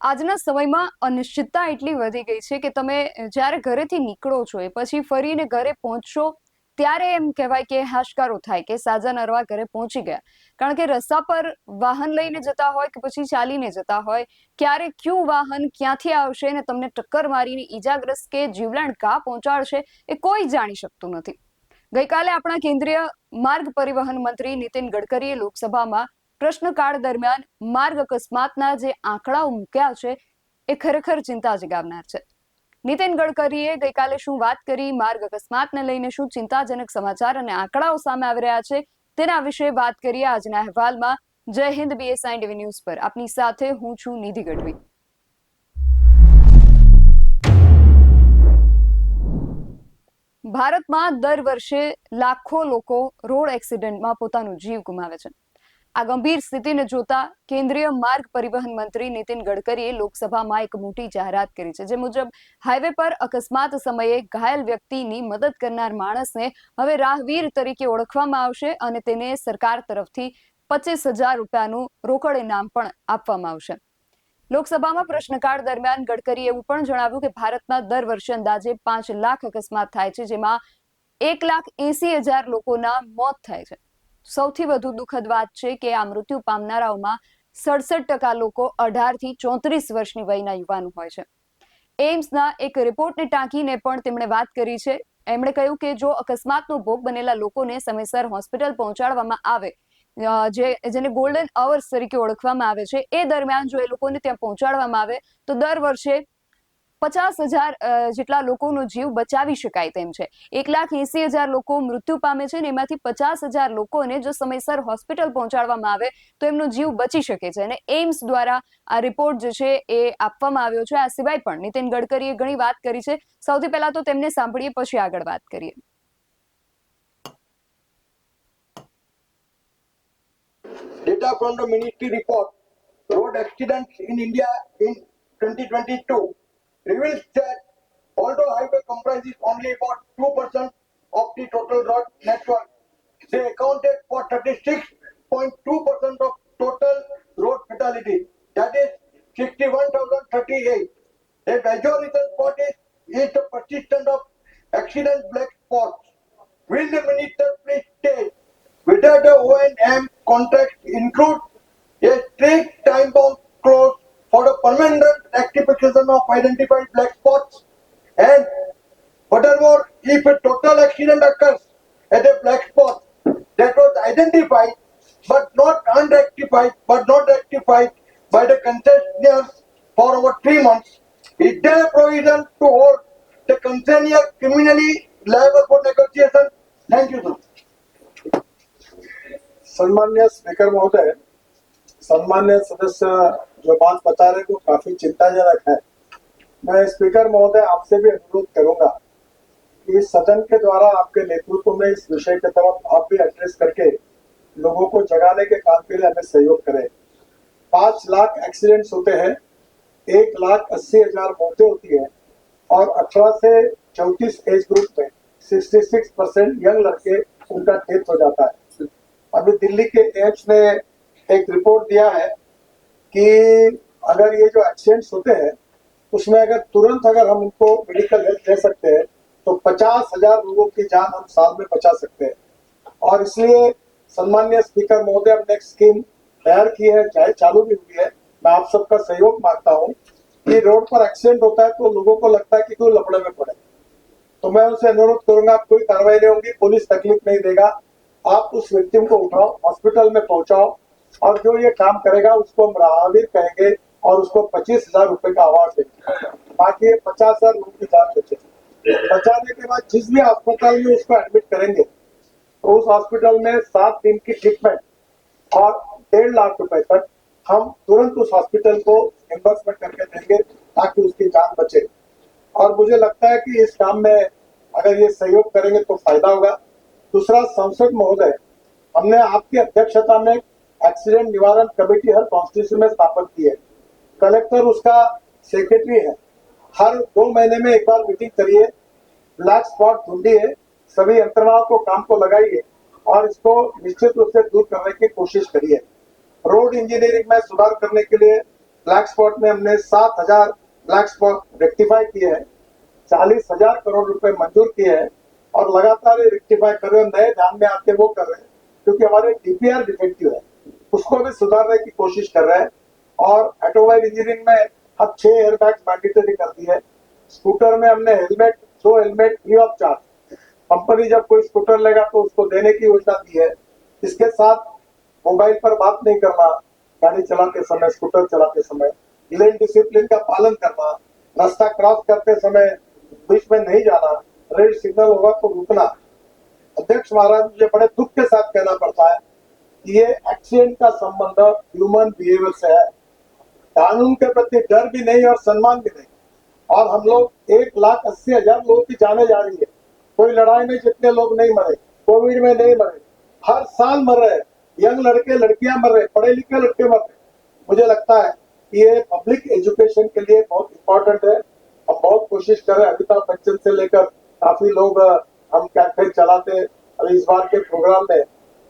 આજના સમયમાં અનિશ્ચિતતા એટલી વધી ગઈ છે કે તમે જ્યારે ઘરેથી નીકળો છો એ પછી ફરીને ઘરે પહોંચશો ત્યારે એમ કહેવાય કે હાશકારો થાય કે સાજા નરવા ઘરે પહોંચી ગયા. કારણ કે રસ્તા પર વાહન લઈને જતા હોય કે પછી ચાલીને જતા હોય, ક્યારે કયું વાહન ક્યાંથી આવશે ને તમને ટક્કર મારીને ઈજાગ્રસ્ત કે જીવલેણ ઘા પહોંચાડશે એ કોઈ જાણી શકતું નથી. ગઈકાલે આપણા કેન્દ્રીય માર્ગ પરિવહન મંત્રી નીતિન ગડકરીએ લોકસભામાં પ્રશ્નકાળ દરમિયાન માર્ગ અકસ્માતના જે આંકડાઓ મૂક્યા છે એ ખરેખર ચિંતા જગાવનાર છે. નીતિન ગડકરીએ ગઈકાલે શું વાત કરી, માર્ગ અકસ્માતને લઈને શું ચિંતાજનક સમાચાર અને આંકડાઓ સામે આવી રહ્યા છે તેના વિશે વાત કરીએ આજના અહેવાલમાં. જય હિન્દ BSI ટીવી ન્યૂઝ પર આપની સાથે હું છું નિધિ ગઢવી. ભારતમાં દર વર્ષે લાખો લોકો રોડ એક્સિડન્ટમાં પોતાનો જીવ ગુમાવે છે. આ ગંભીર સ્થિતિને જોતા કેન્દ્રીય માર્ગ પરિવહન મંત્રી નીતિન ગડકરીએ લોકસભામાં એક મોટી જાહેરાત કરી છે, જે મુજબ હાઈવે પર અકસ્માત સમયે ઘાયલ વ્યક્તિની મદદ કરનાર માણસને હવે રાહવીર તરીકે ઓળખવામાં આવશે અને તેને સરકાર તરફથી 25,000 રૂપિયાનું રોકડ ઇનામ પણ આપવામાં આવશે. લોકસભામાં પ્રશ્નકાળ દરમિયાન ગડકરીએ એવું પણ જણાવ્યું કે ભારતમાં દર વર્ષે અંદાજે 5 લાખ અકસ્માત થાય છે, જેમાં 1,80,000 લોકોના મોત થાય છે. સૌથી વધુ દુઃખદ વાત છે કે આ મૃત્યુ પામનારાઓમાં 67% લોકો 18 થી 34 વર્ષની વયના યુવાનો હોય છે. એમ્સના એક રિપોર્ટને ટાંકીને પણ તેમણે વાત કરી છે. એમણે કહ્યું કે જો અકસ્માતનો ભોગ બનેલા લોકોને સમયસર હોસ્પિટલ પહોંચાડવામાં આવે, જેને ગોલ્ડન અવર્સ તરીકે ઓળખવામાં આવે છે, એ દરમિયાન જો એ લોકોને ત્યાં પહોંચાડવામાં આવે તો દર વર્ષે 50,000 જેટલા લોકોનો જીવ બચાવી શકાય તેમ છે. 1,80,000 લોકો મૃત્યુ પામે છે અને એમાંથી 50,000 લોકોને જો સમયસર હોસ્પિટલ પહોંચાડવામાં આવે તો એમનો જીવ બચી શકે છે. અને એમ્સ દ્વારા આ રિપોર્ટ જે છે એ આપવામાં આવ્યો છે. આ સિવાય પણ નીતિન ગડકરીએ ઘણી વાત કરી છે. સૌથી પહેલા તો તેમને સાંભળીએ, પછી આગળ વાત કરીએ. Data from the ministry report, road accidents in India in 2022 reveals that although highway comprises only about 2% of the total road network, they accounted for 36.2% of total road fatalities, that is 61,038. A major reason for this is the persistence of accident black spots. Will the minister please state whether the O&M contract include a strict time-bound clause for the permanent rectification of identified black spots? And furthermore, if a total accident occurs at a black spot that was identified but not rectified by the concessionaires for over 3 months, is there a provision to hold the concessionaire criminally liable for negotiation? Thank you, sir. सम्मान्य speaker महोदय, सम्मान्य सदस्य जो बात बता रहे वो काफी चिंताजनक है। मैं स्पीकर महोदय आपसे भी अनुरोध करूंगा कि सदन के द्वारा आपके नेतृत्व में इस विषय की तरफ आप भी एड्रेस करके लोगों को जगाने के काम के लिए हमें सहयोग करें। 5 लाख एक्सीडेंट्स होते हैं, 1,80,000 मौतें होती है और 18 से 34 एज ग्रुप में 66% यंग लड़के उनका डेथ हो जाता है। अभी दिल्ली के एम्स ने एक रिपोर्ट दिया है कि अगर ये जो एक्सीडेंट्स होते हैं उसमें अगर हम उनको मेडिकल हेल्प दे सकते हैं तो 50,000 लोगों की जान हम साल में बचा सकते हैं। और इसलिए सम्मान्य स्पीकर महोदय, हमने एक स्कीम तैयार की है, चाहे चालू भी हुई है। मैं आप सबका सहयोग मांगता हूँ कि रोड पर एक्सीडेंट होता है तो लोगों को लगता है कि कोई लफड़े में पड़े, तो मैं उनसे अनुरोध करूंगा, कोई कार्रवाई नहीं होगी, पुलिस तकलीफ नहीं देगा, आप उस व्यक्ति को उठाओ, हॉस्पिटल में पहुंचाओ और जो ये काम करेगा उसको हम राहवीर कहेंगे और उसको 25,000 रुपए का अवार्ड देंगे, ताकि 50,000 लोगों की जान बचे। बचाने के बाद जिस भी अस्पताल में उसको एडमिट करेंगे तो उस हॉस्पिटल में 7 दिन की ट्रीटमेंट और 1.5 लाख रुपए तक हम तुरंत उस हॉस्पिटल को रिम्बर्समेंट करके देंगे ताकि उसकी जान बचे। और मुझे लगता है कि इस काम में अगर ये सहयोग करेंगे तो फायदा होगा। दूसरा, संसद महोदय, हमने आपकी अध्यक्षता में एक्सीडेंट निवारण कमेटी हर कॉन्स्टिट्यूशन में स्थापित की है। कलेक्टर उसका सेक्रेटरी है। हर 2 महीने में एक बार मीटिंग करिए, ब्लैक स्पॉट ढूंढिए, सभी यंत्रणाओं को काम को लगाइए और इसको निश्चित रूप से दूर करने की कोशिश करिए। रोड इंजीनियरिंग में सुधार करने के लिए ब्लैक स्पॉट में हमने 7,000 ब्लैक स्पॉट रेक्टिफाई किए हैं, 40,000 करोड़ रुपए मंजूर किए हैं और लगातार ये रेक्टिफाई कर रहे हैं। नए ध्यान में आके वो कर रहे हैं क्योंकि हमारे डीपीआर डिफेक्टिव है, उसको भी सुधारने की कोशिश कर रहे हैं। और ऑटोमोबाइल इंजीनियरिंग में अब 6 एयरबैग्स मैंडेटरी कर दिए है। स्कूटर में हमने helmet 2 helmet free of charge, company जब कोई स्कूटर लेगा तो उसको देने की योजना दी है। इसके साथ मोबाइल पर बात नहीं करना, गाड़ी चलाते समय, स्कूटर चलाते समय, लेन डिसिप्लिन का पालन करना, रास्ता क्रॉस करते समय बीच में नहीं जाना, रेड सिग्नल होगा तो रुकना। अध्यक्ष महाराज, मुझे बड़े दुख के साथ कहना पड़ता है कि ये एक्सीडेंट का संबंध ह्यूमन बिहेवियर से है। कानून के प्रति डर भी नहीं और सम्मान भी नहीं। और हम लोग 1,80,000 लोगों की जाने जा रही है। कोई लड़ाई में जितने लोग नहीं मरे, कोविड में नहीं मरे, हर साल मर रहे, यंग लड़के लड़कियां मर रहे, पढ़े लिखे लड़के मर रहे। मुझे लगता है कि ये पब्लिक एजुकेशन के लिए बहुत इंपॉर्टेंट है। हम बहुत कोशिश कर रहे हैं, अमिताभ बच्चन से लेकर काफी लोग हम कैंपेन चलाते हैं। अभी इस बार के प्रोग्राम में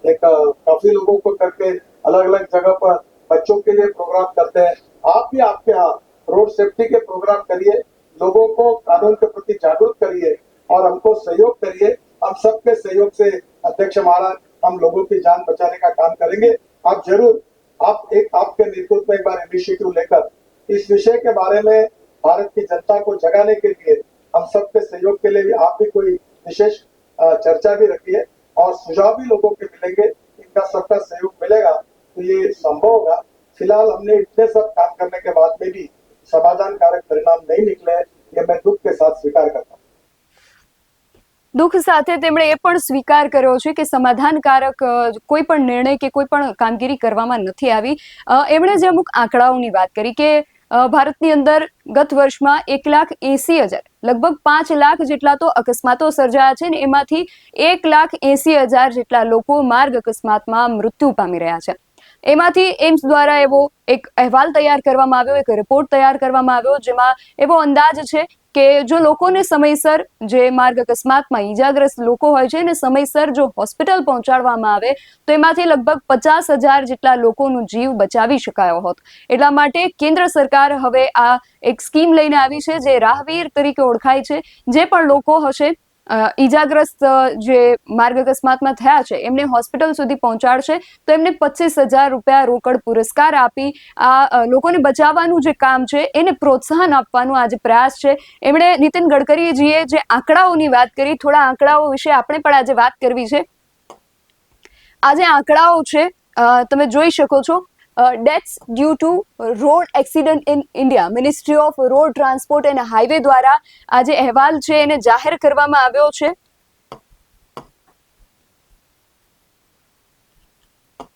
एक काफी लोगों को करके अलग अलग जगह पर बच्चों के लिए प्रोग्राम करते हैं। आप भी आपके यहाँ रोड सेफ्टी के प्रोग्राम करिए, लोगों को कानून के प्रति जागरूक करिए और हमको सहयोग करिए। हम सबके सहयोग से अध्यक्ष महाराज हम लोगों की जान बचाने का काम करेंगे। आप जरूर आपके नेतृत्व में एक बार इनिशिएटिव लेकर इस विषय के बारे में भारत की जनता को जगाने के लिए हम सबके सहयोग के लिए भी आप भी कोई विशेष चर्चा भी रखिए और सुझाव भी लोगों के मिलेंगे। इनका सबका सहयोग मिलेगा तो ये संभव होगा। फिलहाल हमने इतने सब काम करने के बाद में भी समाधान कारक परिणाम नहीं निकले, ये मैं दुख के साथ स्वीकार करता हूँ। દુઃખ સાથે તેમણે એ પણ સ્વીકાર કર્યો છે કે સમાધાનકારક કોઈ પણ નિર્ણય કે કોઈ પણ કામગીરી કરવામાં નથી આવી. એમણે જે અમુક આંકડાઓની વાત કરી કે ભારતની અંદર ગત વર્ષમાં 1,80,000 લગભગ 5 લાખ જેટલા તો અકસ્માતો સર્જાયા છે ને એમાંથી 1,80,000 જેટલા લોકો માર્ગ અકસ્માતમાં મૃત્યુ પામી રહ્યા છે. એમાંથી એમ્સ દ્વારા એવો એક અહેવાલ તૈયાર કરવામાં આવ્યો, એક રિપોર્ટ તૈયાર કરવામાં આવ્યો જેમાં એવો અંદાજ છે કે જો લોકોને સમયસર જે માર્ગ અકસ્માતમાં ઈજાગ્રસ્ત લોકો હોય છે એને સમયસર જો હોસ્પિટલ પહોંચાડવામાં આવે તો એમાંથી લગભગ 50,000 જેટલા લોકોનો જીવ બચાવી શકાયો હોત. એટલા માટે કેન્દ્ર સરકાર હવે આ એક સ્કીમ લઈને આવી છે જે રાહવીર તરીકે ઓળખાય છે. જે પણ લોકો હશે ઈજાગ્રસ્ત જે માર્ગ અકસ્માતમાં થયા છે એમને હોસ્પિટલ સુધી પહોંચાડશે તો એમને 25,000 રૂપિયા રોકડ પુરસ્કાર આપી આ લોકોને બચાવવાનું જે કામ છે એને પ્રોત્સાહન આપવાનો આ જે પ્રયાસ છે. એમણે નીતિન ગડકરીજીએ જે આંકડાઓની વાત કરી, થોડા આંકડાઓ વિશે આપણે પણ આજે વાત કરવી છે. આ જે આંકડાઓ છે તમે જોઈ શકો છો. Deaths due to road accident in India, ministry of road transport and highway દ્વારા આ જે અહેવાલ છે એને જાહેર કરવામાં આવ્યો છે.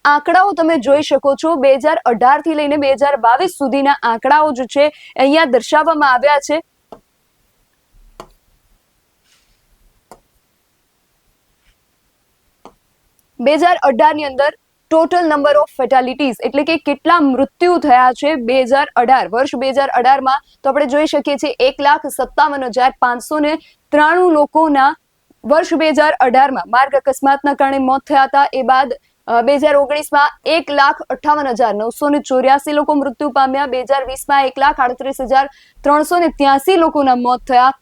આંકડાઓ તમે જોઈ શકો છો. 2018 થી લઈને 2022 સુધીના આંકડાઓ જે છે અહીંયા દર્શાવવામાં આવ્યા છે. ની અંદર ટોટલ નંબર ઓફ ફેટાલિટીઝ એટલે કે કેટલા મૃત્યુ થયા છે 2018 વર્ષ 2018માં તો આપણે જોઈ શકીએ છીએ 1,57,593 લોકોના વર્ષ 2018માં માર્ગ અકસ્માતના કારણે મોત થયા હતા. એ બાદ 2019માં 1,58,984 લોકો મૃત્યુ પામ્યા. 2020માં 1,38,383 લોકોના મોત થયા.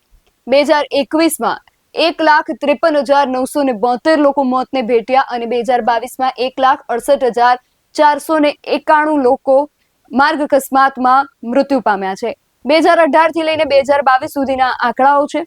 2021માં 1,53,972 લોકો મોતને ભેટ્યા અને 2022માં 1,68,491 લોકો માર્ગ અકસ્માતમાં મૃત્યુ પામ્યા છે. 2018 થી લઈને 2022 સુધીના આંકડાઓ છે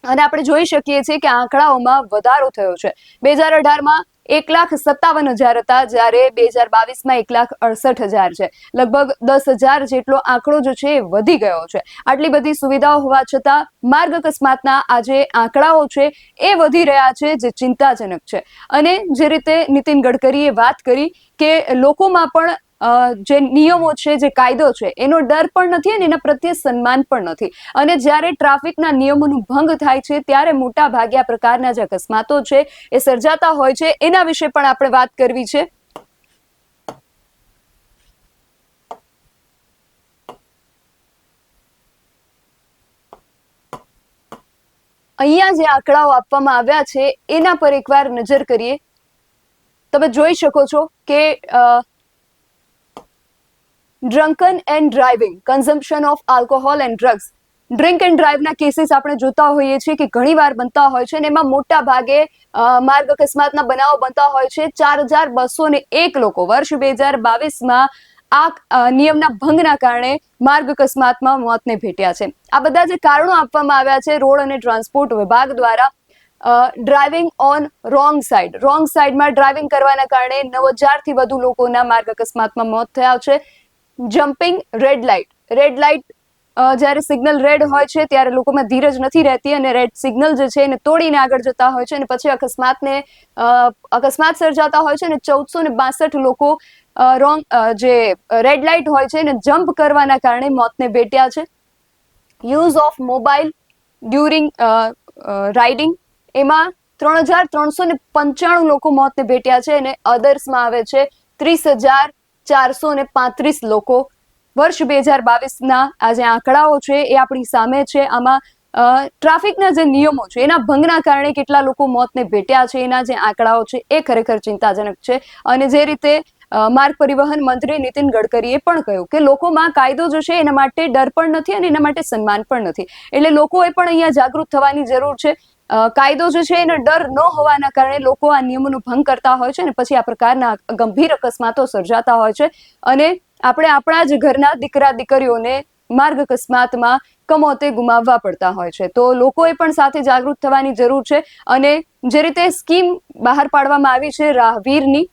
અને આપણે જોઈ શકીએ છીએ કે આંકડાઓમાં વધારો થયો છે. 2018માં 1,57,000 હતા જ્યારે 2022માં 1,68,000 છે. લગભગ 10,000 જેટલો આંકડો જે છે એ વધી ગયો છે. આટલી બધી સુવિધાઓ હોવા છતાં માર્ગ અકસ્માતના આ જે આંકડાઓ છે એ વધી રહ્યા છે જે ચિંતાજનક છે. અને જે રીતે નીતિન ગડકરીએ વાત કરી કે લોકોમાં પણ જે નિયમો છે, જે કાયદો છે એનો ડર પણ નથી અને એના પ્રત્યે સન્માન પણ નથી. અને જ્યારે ટ્રાફિકના નિયમોનો ભંગ થાય છે ત્યારે મોટા ભાગે આ પ્રકારના જે અકસ્માતો છે એ સર્જાતા હોય છે. એના વિશે પણ આપણે વાત કરવી છે. અહીંયા જે આંકડાઓ આપવામાં આવ્યા છે એના પર એકવાર નજર કરીએ. તમે જોઈ શકો છો કે drunken and driving, consumption of alcohol and drugs, drink and ડ્રાઈવના કેસીસ આપણે જોતા હોઈએ છીએ કે ઘણીવાર બનતા હોય છે અને એમાં મોટા ભાગે માર્ગ અકસ્માતના બનાવો બનતા હોય છે. 4201 લોકો વર્ષ 2022માં આ નિયમના ભંગના કારણે માર્ગ અકસ્માતમાં મોતને ભેટ્યા છે. આ બધા જે કારણો આપવામાં આવ્યા છે રોડ અને ટ્રાન્સપોર્ટ વિભાગ દ્વારા, ડ્રાઇવિંગ ઓન રોંગ સાઈડમાં ડ્રાઇવિંગ કરવાના કારણે 9000થી વધુ લોકોના માર્ગ અકસ્માતમાં મોત થયા છે. જમ્પિંગ રેડ લાઇટ, જ્યારે સિગ્નલ રેડ હોય છે ત્યારે લોકોમાં ધીરજ નથી રહેતી અને રેડ સિગ્નલ જે છે એને તોડીને આગળ જતા હોય છે અને પછી અકસ્માત સર્જાતા હોય છે અને 1462 લોકો જે રેડ લાઇટ હોય છે એને જમ્પ કરવાના કારણે મોતને ભેટ્યા છે. Use of mobile during riding, એમાં 3395 લોકો મોતને ભેટ્યા છે અને અધર્સમાં આવે છે 30,435 લોકો. વર્ષ 2022ના આ જે આંકડાઓ છે એ આપણી સામે છે. આમાં ટ્રાફિકના જે નિયમો છે એના ભંગના કારણે કેટલા લોકો મોતને ભેટ્યા છે એના જે આંકડાઓ છે એ ખરેખર ચિંતાજનક છે. અને જે રીતે માર્ગ પરિવહન મંત્રી નીતિન ગડકરીએ પણ કહ્યું કે લોકોમાં કાયદો જે છે એના માટે ડર પણ નથી અને એના માટે સન્માન પણ નથી. એટલે લોકોએ પણ અહીંયા જાગૃત થવાની જરૂર છે. કાયદો જે છે એને ડર ન હોવાના કારણે લોકો આ નિયમોનો ભંગ કરતા હોય છે અને પછી આ પ્રકારના ગંભીર અકસ્માતો સર્જાતા હોય છે અને આપણે આપણા જ ઘરના દીકરા દીકરીઓને માર્ગ અકસ્માતમાં કમોતે ગુમાવવા પડતા હોય છે. તો લોકોએ પણ સાથે જાગૃત થવાની જરૂર છે. અને જે રીતે સ્કીમ બહાર પાડવામાં આવી છે રાહવીરની,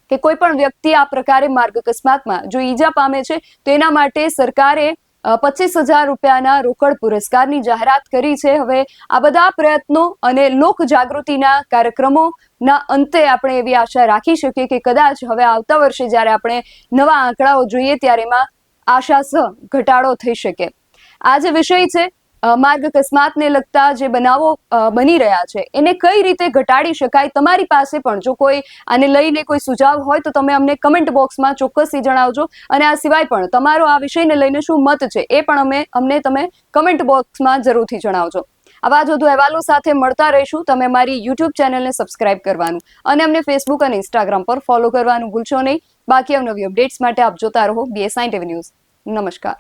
કે કોઈ પણ વ્યક્તિ આ પ્રકારે માર્ગ અકસ્માતમાં જો ઈજા પામે છે તો એના માટે સરકારે 25,000 રૂપિયાના રોકડ પુરસ્કારની જાહેરાત કરી છે. હવે આ બધા પ્રયત્નો અને લોક જાગૃતિના કાર્યક્રમોના અંતે આપણે એવી આશા રાખી શકીએ કે કદાચ હવે આવતા વર્ષે જ્યારે આપણે નવા આંકડાઓ જોઈએ ત્યારે એમાં આશાસહ ઘટાડો થઈ શકે. આ જે વિષય છે માર્ગ અકસ્માતને લગતા જે બનાવો બની રહ્યા છે એને કઈ રીતે ઘટાડી શકાય, તમારી પાસે પણ જો કોઈ આને લઈને કોઈ સુઝાવ હોય તો તમે અમને કમેન્ટ બોક્સમાં ચોક્કસથી જણાવજો. અને આ સિવાય પણ તમારો આ વિષયને લઈને શું મત છે એ પણ અમને તમે કમેન્ટ બોક્સમાં જરૂરથી જણાવજો. આવા જ વધુ અહેવાલો સાથે મળતા રહીશું. તમે મારી યુટ્યુબ ચેનલને સબસ્ક્રાઇબ કરવાનું અને અમને ફેસબુક અને ઇન્સ્ટાગ્રામ પર ફોલો કરવાનું ભૂલશો નહીં. બાકી અવનવી અપડેટ્સ માટે આપ જોતા રહો BSI TV ન્યૂઝ. નમસ્કાર.